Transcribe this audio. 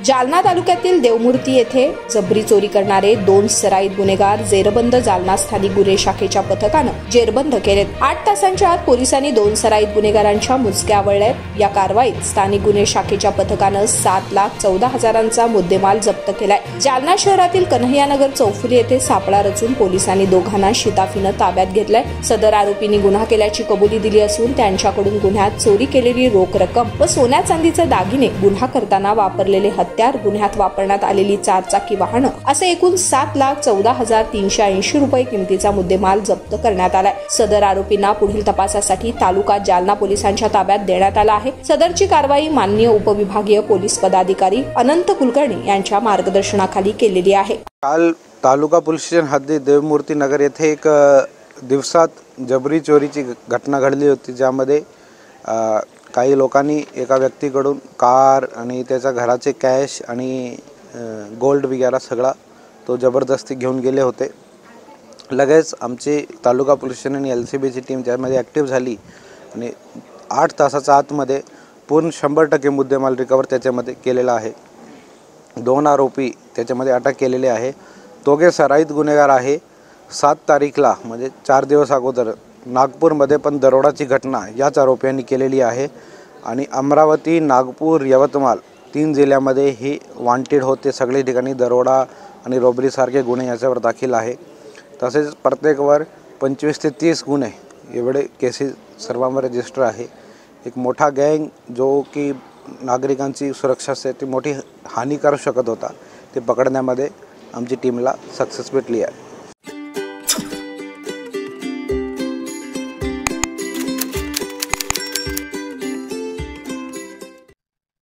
जालना तालुक्यातील देवमूर्ती येथे जबरी चोरी करणारे 2 सराईत गुन्हेगार जेरबंद जालना स्थानिक गुन्हे शाखेच्या पथकानं जेरबंद केलेत। 8 तासांच्या आत पोलिसांनी 2 सराईत गुन्हेगारांच्या मुसक्या आवळल्यात। या कारवाईत स्थानिक गुन्हे शाखेच्या पथकानं 7,14,000चा मुद्देमाल जप्त केलाय। जालना शहरातील कन्हैयानगर चौफुली येथे सापळा रचून पोलिसांनी दोघांना शिताफीनं ताब्यात घेतलंय। सदर आरोपींनी गुन्हा केल्याची कबुली दिली असून त्यांच्याकडून गुन्ह्यात चोरी केलेली रोख रक्कम व सोन्या चांदीचे दागिने, गुन्हा करताना वापरलेले हत्यार, गुन्ह्यात वापरण्यात आलेली 4 चाकी वाहनं असे एकूण 7,14,380 रुपये किमतीचा मुद्देमाल जप्त करण्यात आलाय। सदर आरोपींना पुढील तपासासाठी तालुका जालना पोलिसांच्या ताब्यात देण्यात आला आहे। सदरची कारवाई माननीय उपविभागीय पोलीस पदाधिकारी अनंत कुलकर्णी यांच्या मार्गदर्शनाखाली केलेली आहे। काल तालुका पोलीस स्टेशन हद्दीत देवमूर्ती नगर येथे एक दिवसात जबरी चोरीची घटना घडली होती, ज्यामध्ये काही लोकांनी एका व्यक्तीकडून कार आणि त्याच्या घराचे कॅश आणि गोल्ड वगैरे सगळा तो जबरदस्ती घेऊन गेले होते। लगेच आमची तालुका पोलीस स्टेशन आणि LCBची टीम त्यामध्ये ॲक्टिव्ह झाली आणि 8 तासाच्या आतमध्ये पूर्ण 100% मुद्देमाल रिकवर त्याच्यामध्ये केलेला आहे। 2 आरोपी त्याच्यामध्ये अटक केलेले आहे। दोघे सराईत गुन्हेगार आहे। 7 तारीखला म्हणजे 4 दिवस अगोदर नागपूरमध्ये पण दरोडाची घटना याच आरोपींनी केलेली आहे आणि अमरावती, नागपूर, यवतमाळ 3 जिल्ह्यामध्ये ही वॉन्टेड होते। सगळे ठिकाणी दरोडा आणि रॉबरीसारखे गुन्हे याच्यावर दाखल आहे। तसेच प्रत्येकवर 25 ते 30 गुन्हे एवढे केसेस सर्वांवर रजिस्टर आहे। एक मोठा गँग जो की नागरिकांची सुरक्षासाठी मोठी हानी करू शकत होता, ते पकडण्यामध्ये आमची टीमला सक्सेस भेटली आहे।